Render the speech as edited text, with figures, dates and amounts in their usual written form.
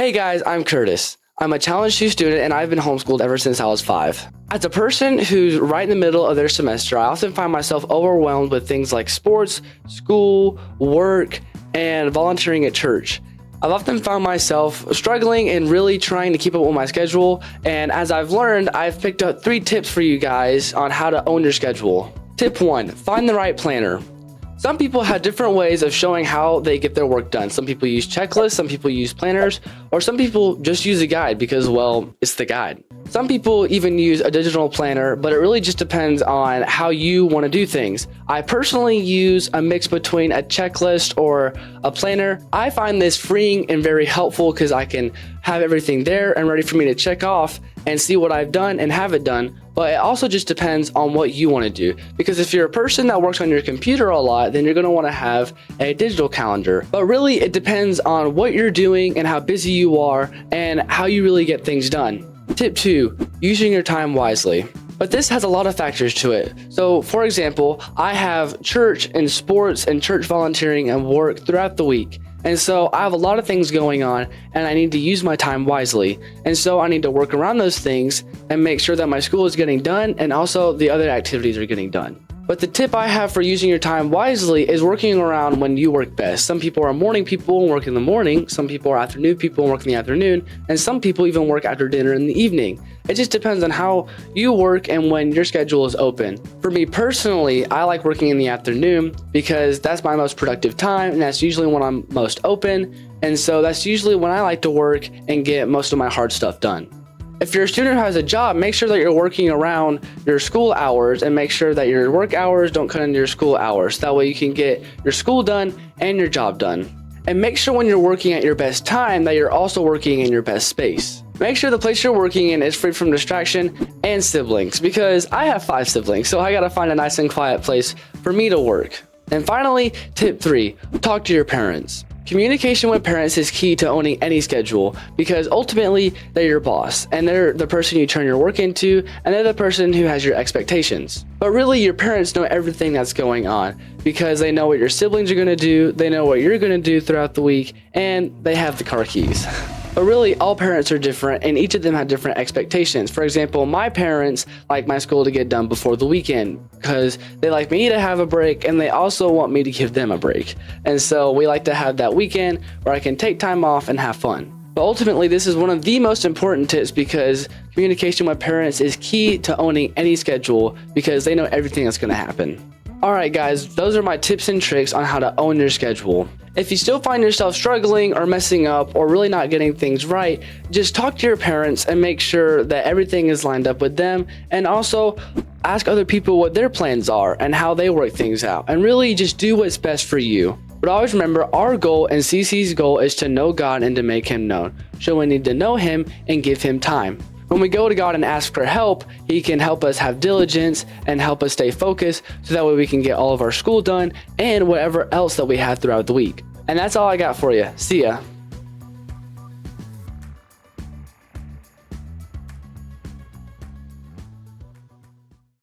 Hey guys, I'm Curtis. I'm a Challenge 2 student and I've been homeschooled ever since I was 5. As a person who's right in the middle of their semester, I often find myself overwhelmed with things like sports, school, work, and volunteering at church. I've often found myself struggling and really trying to keep up with my schedule, and as I've learned, I've picked up 3 tips for you guys on how to own your schedule. Tip 1, find the right planner. Some people have different ways of showing how they get their work done. Some people use checklists, some people use planners, or some people just use a guide because, well, it's the guide. Some people even use a digital planner, but it really just depends on how you want to do things. I personally use a mix between a checklist or a planner. I find this freeing and very helpful because I can have everything there and ready for me to check off and see what I've done and have it done. But it also just depends on what you want to do. Because if you're a person that works on your computer a lot, then you're going to want to have a digital calendar. But really, it depends on what you're doing and how busy you are and how you really get things done. Tip 2, using your time wisely. But this has a lot of factors to it. So for example, I have church and sports and church volunteering and work throughout the week. And so I have a lot of things going on and I need to use my time wisely. And so I need to work around those things and make sure that my school is getting done and also the other activities are getting done. But the tip I have for using your time wisely is working around when you work best. Some people are morning people and work in the morning. Some people are afternoon people and work in the afternoon. And some people even work after dinner in the evening. It just depends on how you work and when your schedule is open. For me personally, I like working in the afternoon because that's my most productive time and that's usually when I'm most open. And so that's usually when I like to work and get most of my hard stuff done. If you're a student who has a job, make sure that you're working around your school hours and make sure that your work hours don't cut into your school hours. That way you can get your school done and your job done. And make sure when you're working at your best time that you're also working in your best space. Make sure the place you're working in is free from distraction and siblings, because I have 5 siblings, so I gotta find a nice and quiet place for me to work. And finally, tip 3, talk to your parents. Communication with parents is key to owning any schedule because ultimately they're your boss and they're the person you turn your work into and they're the person who has your expectations. But really your parents know everything that's going on because they know what your siblings are going to do, they know what you're going to do throughout the week, and they have the car keys. But really, all parents are different and each of them have different expectations. For example, my parents like my school to get done before the weekend because they like me to have a break and they also want me to give them a break. And so we like to have that weekend where I can take time off and have fun. But ultimately, this is one of the most important tips because communication with parents is key to owning any schedule because they know everything that's going to happen. Alright guys, those are my tips and tricks on how to own your schedule. If you still find yourself struggling or messing up or really not getting things right, just talk to your parents and make sure that everything is lined up with them, and also ask other people what their plans are and how they work things out, and really just do what's best for you. But always remember, our goal and CC's goal is to know God and to make him known. So we need to know him and give him time. When we go to God and ask for help, he can help us have diligence and help us stay focused so that way we can get all of our school done and whatever else that we have throughout the week. And that's all I got for you. See ya.